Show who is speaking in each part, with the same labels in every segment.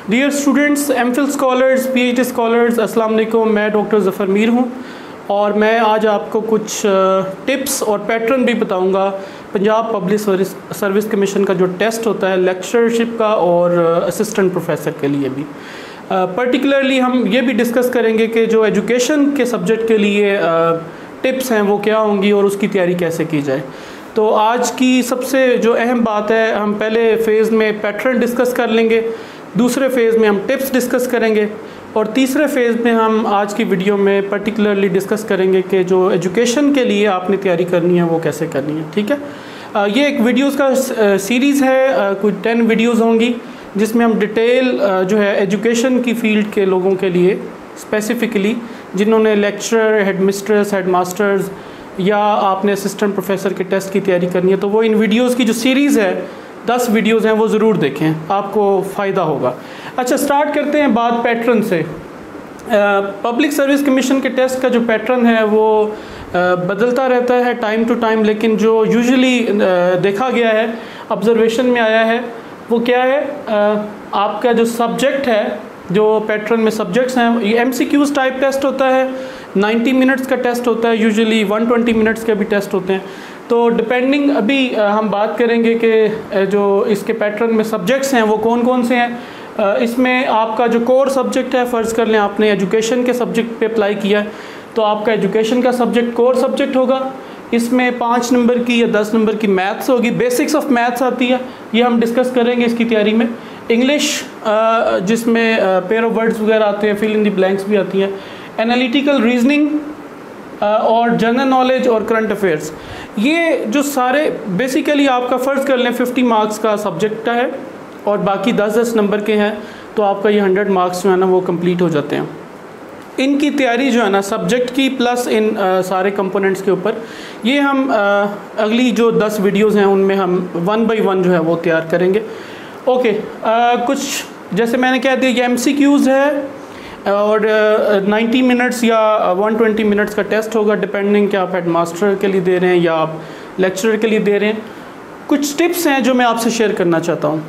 Speaker 1: Dear students, MPhil scholars, PhD scholars, अस्सलाम वालेकुम। मैं डॉक्टर ज़फ़र मीर हूँ और मैं आज आपको कुछ टिप्स और पैटर्न भी बताऊँगा पंजाब पब्लिक सर्विस कमीशन का जो टेस्ट होता है लेक्चरशिप का और असिस्टेंट प्रोफेसर के लिए भी। पर्टिकुलरली हम ये भी डिस्कस करेंगे कि जो एजुकेशन के सब्जेक्ट के लिए टिप्स हैं वो क्या होंगी और उसकी तैयारी कैसे की जाए। तो आज की सबसे जो अहम बात है, हम पहले फ़ेज़ में पैटर्न डिस्कस कर लेंगे, दूसरे फ़ेज़ में हम टिप्स डिस्कस करेंगे और तीसरे फ़ेज़ में हम आज की वीडियो में पर्टिकुलरली डिस्कस करेंगे कि जो एजुकेशन के लिए आपने तैयारी करनी है वो कैसे करनी है। ठीक है, ये एक वीडियोज़ का सीरीज़ है, कुछ 10 वीडियोज़ होंगी जिसमें हम डिटेल जो है एजुकेशन की फ़ील्ड के लोगों के लिए स्पेसिफ़िकली जिन्होंने lecturer, head mistress, head masters या आपने असिस्टेंट प्रोफेसर के टेस्ट की तैयारी करनी है तो वो इन वीडियोज़ की जो सीरीज़ है 10 वीडियोज़ हैं वो ज़रूर देखें, आपको फ़ायदा होगा। अच्छा, स्टार्ट करते हैं बात पैटर्न से। पब्लिक सर्विस कमीशन के टेस्ट का जो पैटर्न है वो बदलता रहता है टाइम टू टाइम, लेकिन जो यूजुअली देखा गया है, ऑब्जर्वेशन में आया है, वो क्या है, आपका जो सब्जेक्ट है, जो पैटर्न में सब्जेक्ट्स हैं, ये एमसीक्यूज़ टाइप टेस्ट होता है, 90 मिनट्स का टेस्ट होता है, यूजुअली 120 मिनट्स के भी टेस्ट होते हैं। तो डिपेंडिंग अभी हम बात करेंगे कि जो इसके पैटर्न में सब्जेक्ट्स हैं वो कौन कौन से हैं। इसमें आपका जो कोर सब्जेक्ट है, फ़र्ज़ कर लें आपने एजुकेशन के सब्जेक्ट पे अप्लाई किया है तो आपका एजुकेशन का सब्जेक्ट कोर सब्जेक्ट होगा। इसमें 5 नंबर की या 10 नंबर की मैथ्स होगी, बेसिक्स ऑफ मैथ्स आती है, ये हम डिस्कस करेंगे इसकी तैयारी में। इंग्लिश जिसमें पेयर ऑफ वर्ड्स वगैरह आते हैं, फिल इन द ब्लैंक्स भी आती हैं, एनालिटिकल रीजनिंग और जनरल नॉलेज और करंट अफेयर्स। ये जो सारे बेसिकली आपका फ़र्ज़ कर लें 50 मार्क्स का सब्जेक्ट है और बाकी 10-10 नंबर के हैं तो आपका ये 100 मार्क्स जो है ना वो कंप्लीट हो जाते हैं। इनकी तैयारी जो है ना सब्जेक्ट की प्लस इन सारे कंपोनेंट्स के ऊपर, ये हम अगली जो 10 वीडियोज़ हैं उनमें हम 1 बाई 1 जो है वो तैयार करेंगे। ओके, कुछ जैसे मैंने कह दिया ये MCQs है और 90 मिनट्स या 120 मिनट्स का टेस्ट होगा, डिपेंडिंग कि आप हेड मास्टर के लिए दे रहे हैं या आप लेक्चरर के लिए दे रहे हैं। कुछ टिप्स हैं जो मैं आपसे शेयर करना चाहता हूँ।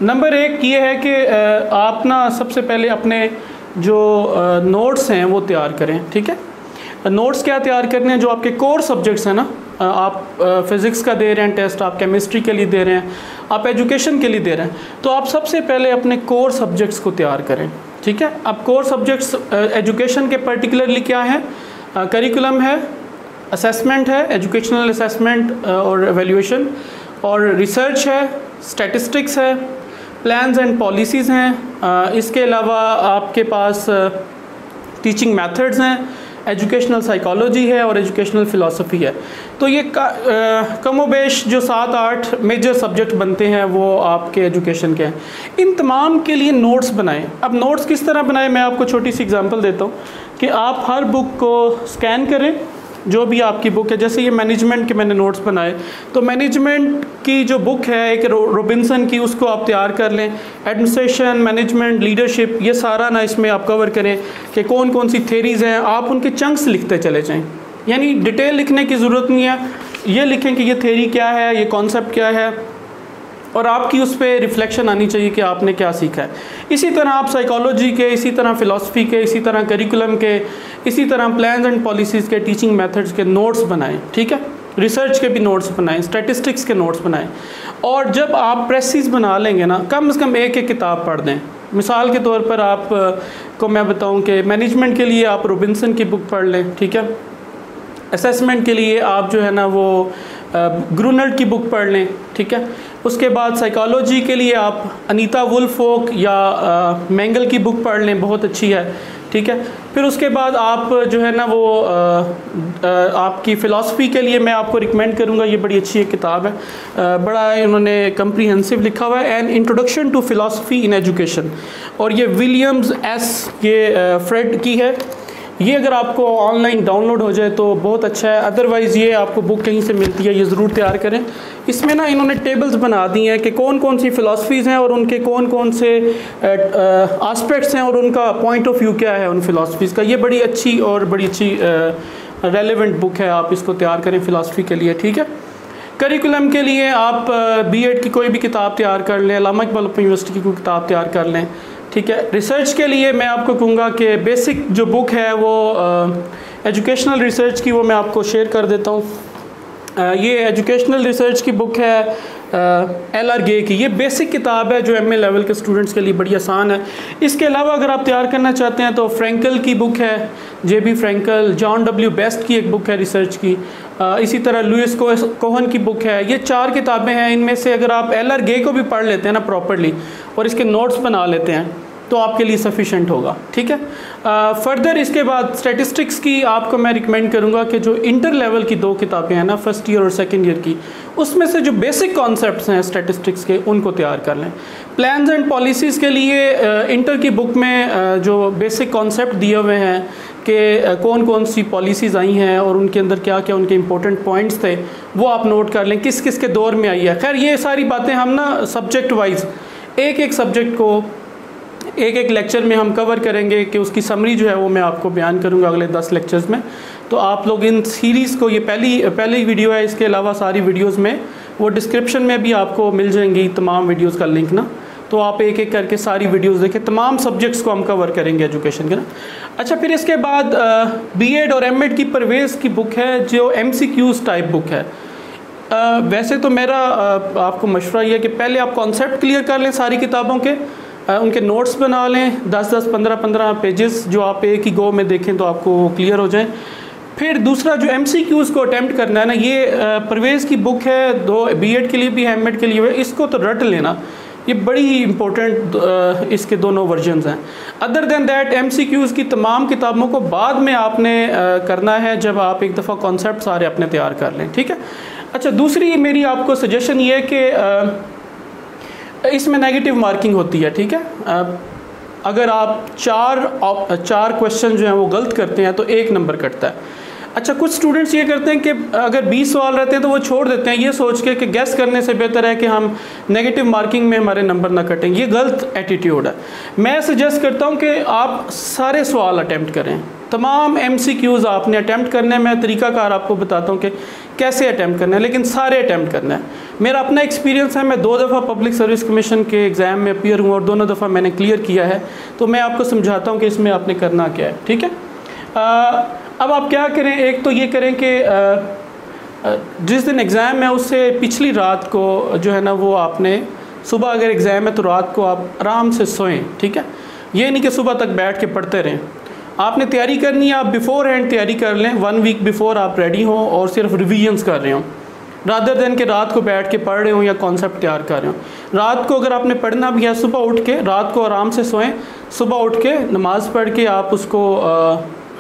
Speaker 1: नंबर 1 ये है कि आप ना सबसे पहले अपने जो नोट्स हैं वो तैयार करें। ठीक है, नोट्स क्या तैयार करने हैं, जो आपके कोर सब्जेक्ट्स हैं ना, आप फिज़िक्स का दे रहे हैं टेस्ट, आप केमिस्ट्री के लिए दे रहे हैं, आप एजुकेशन के लिए दे रहे हैं, तो आप सबसे पहले अपने कोर सब्जेक्ट्स को तैयार करें। ठीक है, अब कोर सब्जेक्ट्स एजुकेशन के पर्टिकुलरली क्या है, करिकुलम है, असेसमेंट है, एजुकेशनल असेसमेंट और एवेल्यूएशन, और रिसर्च है, स्टैटिस्टिक्स है, प्लान्स एंड पॉलिसीज़ हैं, इसके अलावा आपके पास टीचिंग मेथड्स हैं, एजुकेशनल साइकोलॉजी है और एजुकेशनल फ़िलासफ़ी है। तो ये कमोबेश जो 7-8 मेजर सब्जेक्ट बनते हैं वो आपके एजुकेशन के हैं। इन तमाम के लिए नोट्स बनाएं। अब नोट्स किस तरह बनाएं, मैं आपको छोटी सी एग्जांपल देता हूँ कि आप हर बुक को स्कैन करें, जो भी आपकी बुक है, जैसे ये मैनेजमेंट के मैंने नोट्स बनाए, तो मैनेजमेंट की जो बुक है एक रॉबिन्सन की, उसको आप तैयार कर लें। एडमिनिस्ट्रेशन, मैनेजमेंट, लीडरशिप, ये सारा ना इसमें आप कवर करें कि कौन कौन सी थेरीज़ हैं, आप उनके चंक्स लिखते चले जाएं, यानी डिटेल लिखने की ज़रूरत नहीं है, ये लिखें कि ये थेरी क्या है, ये कॉन्सेप्ट क्या है, और आपकी उस पर रिफ्लेक्शन आनी चाहिए कि आपने क्या सीखा है। इसी तरह आप साइकोलॉजी के, इसी तरह फ़िलासफ़ी के, इसी तरह करिकुलम के, इसी तरह प्लान्स एंड पॉलिसीज़ के, टीचिंग मेथड्स के नोट्स बनाएं। ठीक है, रिसर्च के भी नोट्स बनाएं, स्टैटिस्टिक्स के नोट्स बनाएं। और जब आप प्रेसिस बना लेंगे ना, कम से कम एक किताब पढ़ दें। मिसाल के तौर पर आप को मैं बताऊं कि मैनेजमेंट के लिए आप रॉबिन्सन की बुक पढ़ लें। ठीक है, असेसमेंट के लिए आप जो है ना वो ग्रूनल्ड की बुक पढ़ लें। ठीक है, उसके बाद साइकोलॉजी के लिए आप अनीता वुल्फोक या मैंगल की बुक पढ़ लें, बहुत अच्छी है। ठीक है, फिर उसके बाद आप जो है ना वो आपकी फ़िलासफ़ी के लिए मैं आपको रिकमेंड करूँगा, ये बड़ी अच्छी एक किताब है, बड़ा इन्होंने कम्प्रीहेंसिव लिखा हुआ है, an introduction to philosophy in education, और ये विलियम्स एस ये फ्रेड की है। ये अगर आपको ऑनलाइन डाउनलोड हो जाए तो बहुत अच्छा है, अदरवाइज़ ये आपको बुक कहीं से मिलती है, ये ज़रूर तैयार करें। इसमें ना इन्होंने टेबल्स बना दी हैं कि कौन कौन सी फ़िलासफ़ीज़ हैं और उनके कौन कौन से आस्पेक्ट्स हैं और उनका पॉइंट ऑफ व्यू क्या है उन फ़िलासफ़ीज़ का। ये बड़ी अच्छी रेलेवेंट बुक है, आप इसको तैयार करें फ़िलासफ़ी के लिए। ठीक है, करिकुलम के लिए आप बीएड की कोई भी किताब तैयार कर लें, अल्लामा इकबाल ओपन यूनिवर्सिटी की कोई किताब तैयार कर लें, ठीक है। रिसर्च के लिए मैं आपको कहूँगा कि बेसिक जो बुक है वो एजुकेशनल रिसर्च की, वो मैं आपको शेयर कर देता हूँ। ये एजुकेशनल रिसर्च की बुक है LR गे की। ये बेसिक किताब है जो MA लेवल के स्टूडेंट्स के लिए बड़ी आसान है। इसके अलावा अगर आप तैयार करना चाहते हैं तो फ्रैंकल की बुक है, JB Frankel, John W Best की एक बुक है रिसर्च की, इसी तरह लुइस कोहन की बुक है। ये 4 किताबें हैं। इनमें से अगर आप LR गे को भी पढ़ लेते हैं ना प्रॉपरली और इसके नोट्स बना लेते हैं तो आपके लिए सफिशेंट होगा, ठीक है। फर्दर इसके बाद स्टैटिस्टिक्स की आपको मैं रिकमेंड करूँगा कि जो इंटर लेवल की 2 किताबें हैं ना, फर्स्ट ईयर और सेकंड ईयर की, उसमें से जो बेसिक कॉन्सेप्ट्स हैं स्टैटिस्टिक्स के उनको तैयार कर लें। प्लान्स एंड पॉलिसीज़ के लिए इंटर की बुक में जो बेसिक कॉन्सेप्ट दिए हुए हैं कि कौन कौन सी पॉलिसीज़ आई हैं और उनके अंदर क्या क्या उनके इंपॉर्टेंट पॉइंट्स थे, वो आप नोट कर लें किस किस के दौर में आई है। खैर ये सारी बातें हम ना सब्जेक्ट वाइज एक एक सब्जेक्ट को एक एक लेक्चर में हम कवर करेंगे कि उसकी समरी जो है वो मैं आपको बयान करूंगा अगले 10 लेक्चर्स में। तो आप लोग इन सीरीज़ को, ये पहली वीडियो है, इसके अलावा सारी वीडियोस में वो डिस्क्रिप्शन में भी आपको मिल जाएंगी तमाम वीडियोस का लिंक ना, तो आप एक एक करके सारी वीडियोस देखें। तमाम सब्जेक्ट्स को हम कवर करेंगे एजुकेशन के ना। अच्छा, फिर इसके बाद बीएड और एमएड की परवेज़ की बुक है जो MCQs टाइप बुक है। वैसे तो मेरा आपको मशवरा ये है कि पहले आप कॉन्सेप्ट क्लियर कर लें सारी किताबों के, उनके नोट्स बना लें 10-10, 15-15 पेजेस जो आप एक ही गो में देखें तो आपको क्लियर हो जाए। फिर दूसरा जो MCQs को अटैम्प्ट करना है ना, ये परवेज़ की बुक है, 2 बीएड के लिए भी है, एमएड के लिए, इसको तो रट लेना, ये बड़ी ही इम्पोर्टेंट इसके दोनों वर्जन्स हैं। अदर देन दैट MCQs की तमाम किताबों को बाद में आपने करना है जब आप एक दफ़ा कॉन्सेप्ट सारे अपने तैयार कर लें, ठीक है। अच्छा, दूसरी मेरी आपको सजेशन ये है कि इसमें नेगेटिव मार्किंग होती है, ठीक है। अगर आप 4 क्वेश्चन जो हैं वो गलत करते हैं तो 1 नंबर कटता है। अच्छा, कुछ स्टूडेंट्स ये करते हैं कि अगर 20 सवाल रहते हैं तो वो छोड़ देते हैं ये सोच के कि गैस करने से बेहतर है कि हम नेगेटिव मार्किंग में हमारे नंबर ना कटेंगे। ये गलत एटीट्यूड है। मैं सजेस्ट करता हूँ कि आप सारे सवाल अटैम्प्ट करें, तमाम MCQs आपने अटैम्प्ट करने हैं। मैं तरीकाकार आपको बताता हूँ कि कैसे अटैम्प्ट करना है, लेकिन सारे अटैम्प्ट करना है। मेरा अपना एक्सपीरियंस है, मैं 2 दफ़ा पब्लिक सर्विस कमीशन के एग्ज़ाम में अपीयर हुआ और दोनों दफ़ा मैंने क्लियर किया है, तो मैं आपको समझाता हूँ कि इसमें आपने करना क्या है, ठीक है। अब आप क्या करें, एक तो ये करें कि जिस दिन एग्ज़ाम है उससे पिछली रात को जो है ना वो आपने, सुबह अगर एग्ज़ाम है तो रात को आप आराम से सोएं, ठीक है। ये नहीं कि सुबह तक बैठ के पढ़ते रहें। आपने तैयारी करनी है, आप बिफोर हैंड तैयारी कर लें, 1 वीक बिफोर आप रेडी हों और सिर्फ रिवीजन्स कर रहे हों, रादर देन कि रात को बैठ के पढ़ रहे हो या कॉन्सेप्ट तैयार कर रहे हो। रात को अगर आपने पढ़ना भी है, सुबह उठ के रात को आराम से सोएं, सुबह उठ के नमाज़ पढ़ के आप उसको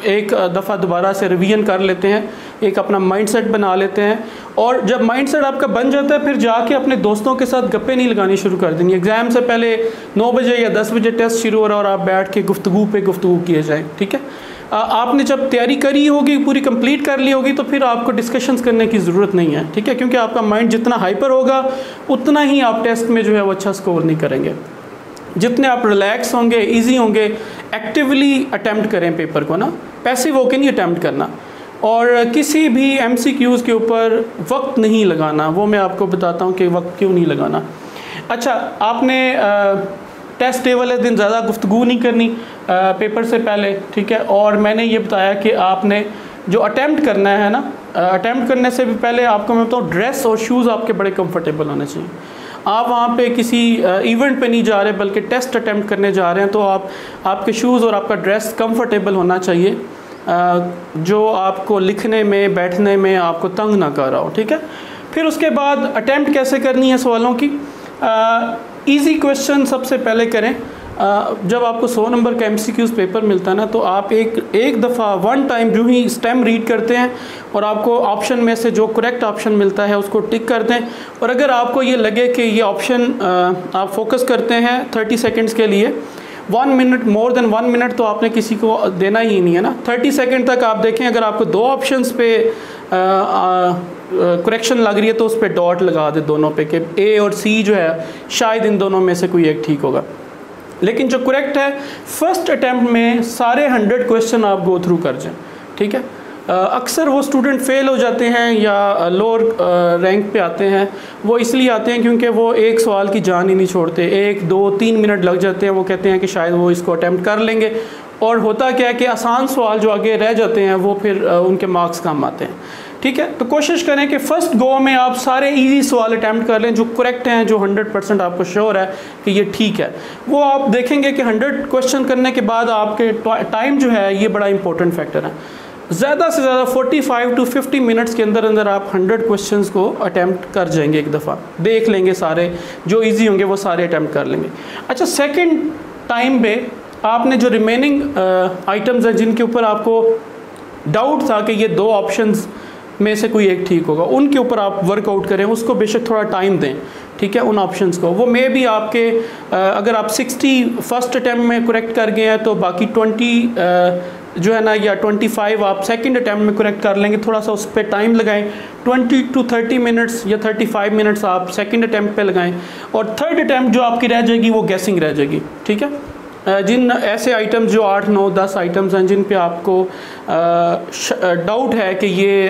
Speaker 1: एक दफ़ा दोबारा से रिवीजन कर लेते हैं, एक अपना माइंडसेट बना लेते हैं। और जब माइंडसेट आपका बन जाता है फिर जाके अपने दोस्तों के साथ गप्पे नहीं लगानी शुरू कर देनी। एग्ज़ाम से पहले 9 बजे या 10 बजे टेस्ट शुरू हो रहा है और आप बैठ के गुफ्तगू पे गुफ्तगू किए जाएँ, ठीक है। आपने जब तैयारी करी होगी, पूरी कंप्लीट कर ली होगी, तो फिर आपको डिस्कशंस करने की ज़रूरत नहीं है, ठीक है, क्योंकि आपका माइंड जितना हाइपर होगा उतना ही आप टेस्ट में जो है वो अच्छा स्कोर नहीं करेंगे। जितने आप रिलैक्स होंगे, इजी होंगे, एक्टिवली अटैम्प्ट करें पेपर को ना, पैसिव होकर नहीं अटैम्प्ट करना। और किसी भी MCQs के ऊपर वक्त नहीं लगाना, वो मैं आपको बताता हूँ कि वक्त क्यों नहीं लगाना। अच्छा, आपने टेस्ट डे वाले दिन ज़्यादा गुफ्तगू नहीं करनी पेपर से पहले, ठीक है। और मैंने ये बताया कि आपने जो अटैम्प्ट करना है ना, अटैम्प्ट करने से भी पहले आपको मैं बताऊँ ड्रेस और शूज़ आपके बड़े कंफर्टेबल होने चाहिए। आप वहाँ पे किसी इवेंट पे नहीं जा रहे बल्कि टेस्ट अटैम्प्ट करने जा रहे हैं, तो आपके शूज़ और आपका ड्रेस कंफर्टेबल होना चाहिए, जो आपको लिखने में, बैठने में आपको तंग ना कर रहा हो, ठीक है। फिर उसके बाद अटैम्प्ट कैसे करनी है सवालों की। इजी क्वेश्चन सबसे पहले करें। जब आपको 100 नंबर का MCQs पेपर मिलता है ना, तो आप एक दफ़ा 1 टाइम जो ही स्टेम रीड करते हैं और आपको ऑप्शन में से जो करेक्ट ऑप्शन मिलता है उसको टिक कर दें। और अगर आपको ये लगे कि ये ऑप्शन आप फोकस करते हैं 30 सेकंड्स के लिए, 1 मिनट, मोर देन 1 मिनट तो आपने किसी को देना ही नहीं है ना। 30 सेकंड तक आप देखें, अगर आपको 2 ऑप्शंस पे करेक्शन लग रही है तो उस पर डॉट लगा दे दोनों पे कि A और C जो है शायद इन दोनों में से कोई एक ठीक होगा। लेकिन जो करेक्ट है, फर्स्ट अटैम्प्ट में सारे 100 क्वेश्चन आप गो थ्रू कर जाएं, ठीक है। अक्सर वो स्टूडेंट फ़ेल हो जाते हैं या लोअर रैंक पे आते हैं, वो इसलिए आते हैं क्योंकि वो एक सवाल की जान ही नहीं छोड़ते, 1 2 3 मिनट लग जाते हैं, वो कहते हैं कि शायद वो इसको अटैम्प्ट कर लेंगे, और होता क्या है कि आसान सवाल जो आगे रह जाते हैं वो फिर उनके मार्क्स कम आते हैं। ठीक है, तो कोशिश करें कि फ़र्स्ट गो में आप सारे इजी सवाल अटैम्प्ट कर लें जो करेक्ट हैं, जो 100% आपको श्योर है कि ये ठीक है। वो आप देखेंगे कि 100 क्वेश्चन करने के बाद आपके टाइम जो है ये बड़ा इंपॉर्टेंट फैक्टर है। ज़्यादा से ज़्यादा 45 to 50 मिनट्स के अंदर अंदर आप 100 क्वेश्चंस को अटैम्प्ट कर जाएंगे, एक दफ़ा देख लेंगे, सारे जो इजी होंगे वो सारे अटैम्प्ट कर लेंगे। अच्छा, सेकंड टाइम पे आपने जो रिमेनिंग आइटम्स हैं जिनके ऊपर आपको डाउट था कि ये 2 ऑप्शंस में से कोई एक ठीक होगा, उनके ऊपर आप वर्कआउट करें, उसको बेशक थोड़ा टाइम दें। ठीक है, उन ऑप्शंस को वो मे भी आपके अगर आप 60 फर्स्ट अटैम्प्ट में करेक्ट कर गए हैं तो बाकी 20 जो है ना, या 25 आप सेकंड अटैम्प्ट में करेक्ट कर लेंगे। थोड़ा सा उस पर टाइम लगाएं, 20 to 30 मिनट्स या 35 मिनट्स आप सेकंड अटैम्प्ट पे लगाएं, और थर्ड अटैम्प्ट जो आपकी रह जाएगी वो गैसिंग रह जाएगी। ठीक है, जिन ऐसे आइटम्स जो 8 9 10 आइटम्स हैं जिन पे आपको डाउट है कि ये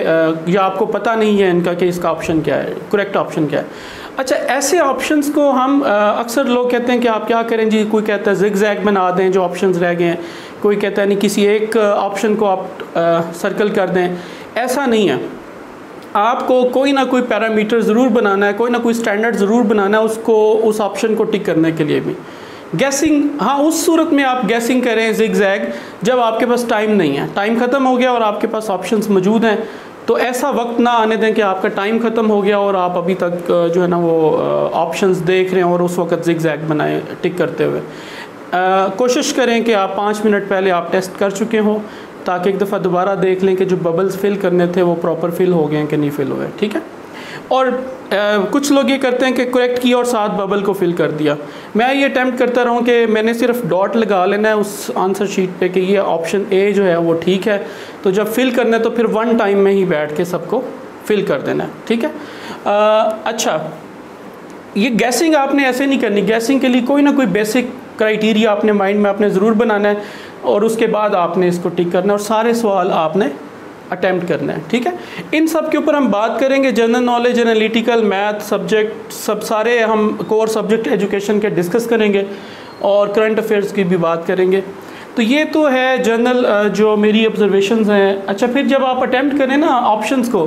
Speaker 1: या आपको पता नहीं है इनका कि इसका ऑप्शन क्या है, करेक्ट ऑप्शन क्या है। अच्छा, ऐसे ऑप्शंस को हम अक्सर लोग कहते हैं कि आप क्या करें जी, कोई कहता है जिग-जैग बना दें जो ऑप्शंस रह गए हैं, कोई कहता है नहीं किसी एक ऑप्शन को आप सर्कल कर दें। ऐसा नहीं है, आपको कोई ना कोई पैरामीटर ज़रूर बनाना है, कोई ना कोई स्टैंडर्ड ज़रूर बनाना है उसको, उस ऑप्शन को टिक करने के लिए भी। गैसिंग, हाँ, उस सूरत में आप गैसिंग करें जिग-जैग जब आपके पास टाइम नहीं है, टाइम ख़त्म हो गया और आपके पास ऑप्शंस मौजूद हैं, तो ऐसा वक्त ना आने दें कि आपका टाइम ख़त्म हो गया और आप अभी तक जो है ना वो ऑप्शंस देख रहे हैं और उस वक्त जिग-जैग बनाएं टिक करते हुए। कोशिश करें कि आप 5 मिनट पहले आप टेस्ट कर चुके हों, ताकि एक दफ़ा दोबारा देख लें कि जो बबल्स फिल करने थे वो प्रॉपर फिल हो गए हैं कि नहीं फिल हुए। ठीक है, और कुछ लोग ये करते हैं कि करेक्ट किया और साथ बबल को फिल कर दिया। मैं ये अटैम्प्ट करता रहूँ कि मैंने सिर्फ डॉट लगा लेना है उस आंसर शीट पे कि ये ऑप्शन ए जो है वो ठीक है, तो जब फिल करना है तो फिर 1 टाइम में ही बैठ के सबको फिल कर देना है। ठीक है, अच्छा, ये गैसिंग आपने ऐसे नहीं करनी, गैसिंग के लिए कोई ना कोई बेसिक क्राइटेरिया अपने माइंड में आपने ज़रूर बनाना है और उसके बाद आपने इसको टिक करना है और सारे सवाल आपने अटैम्प्ट करना है। ठीक है, इन सब के ऊपर हम बात करेंगे, general knowledge, analytical, math subject, सब सारे हम कोर सब्जेक्ट एजुकेशन के डिस्कस करेंगे और करंट अफेयर्स की भी बात करेंगे। तो ये तो है जनरल जो मेरी ऑब्जर्वेशंस हैं। अच्छा, फिर जब आप अटैम्प्ट करें ना ऑप्शंस को,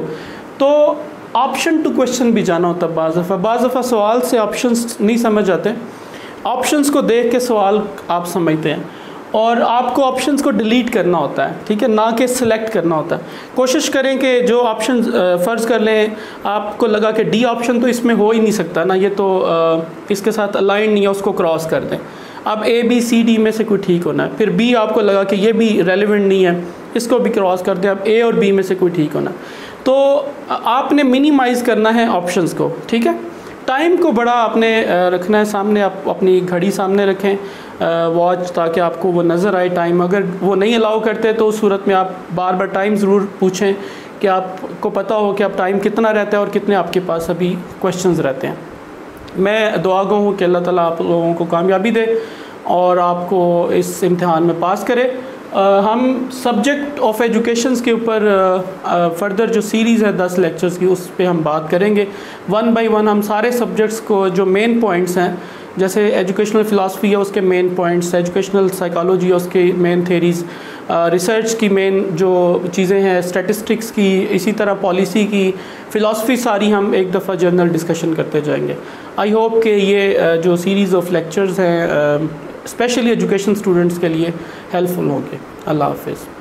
Speaker 1: तो ऑप्शन टू क्वेश्चन भी जाना होता है। बाज़ दफ़ा सवाल से ऑप्शंस नहीं समझ आते, ऑप्शंस को देख के सवाल आप समझते हैं और आपको ऑप्शंस को डिलीट करना होता है। ठीक है, ना कि सिलेक्ट करना होता है। कोशिश करें कि जो ऑप्शन फ़र्ज़ कर लें आपको लगा कि डी ऑप्शन तो इसमें हो ही नहीं सकता ना, ये तो इसके साथ अलाइन नहीं है, उसको क्रॉस कर दें। अब ए बी सी डी में से कोई ठीक होना है, फिर बी आपको लगा कि ये भी रेलिवेंट नहीं है, इसको भी क्रॉस कर दें। अब ए और बी में से कोई ठीक होना, तो आपने मिनिमाइज़ करना है ऑप्शंस को। ठीक है, टाइम को बड़ा आपने रखना है सामने, आप अपनी घड़ी सामने रखें, वॉच, ताकि आपको वो नज़र आए टाइम। अगर वो नहीं अलाउ करते तो उस सूरत में आप बार बार टाइम ज़रूर पूछें कि आपको पता हो कि आप टाइम कितना रहता है और कितने आपके पास अभी क्वेश्चंस रहते हैं। मैं दुआ गो हूँ कि अल्लाह ताला आप लोगों को कामयाबी दे और आपको इस इम्तिहान में पास करे। हम सब्जेक्ट ऑफ एजुकेशंस के ऊपर फर्दर जो सीरीज़ है 10 लेक्चर्स की, उस पे हम बात करेंगे 1 बाय 1। हम सारे सब्जेक्ट्स को जो मेन पॉइंट्स हैं, जैसे एजुकेशनल फ़िलासफ़ी है उसके मेन पॉइंट्स, एजुकेशनल साइकोलॉजी है उसके मेन थेरीज़, रिसर्च की मेन जो चीज़ें हैं, स्टैटिस्टिक्स की, इसी तरह पॉलिसी की, फ़िलासफ़ी, सारी हम एक दफ़ा जनरल डिस्कशन करते जाएंगे। आई होप कि ये जो सीरीज़ ऑफ लेक्चर्स हैं स्पेशली एजुकेशन स्टूडेंट्स के लिए हेल्पफुल होंगे। अल्लाह हाफ़िज़।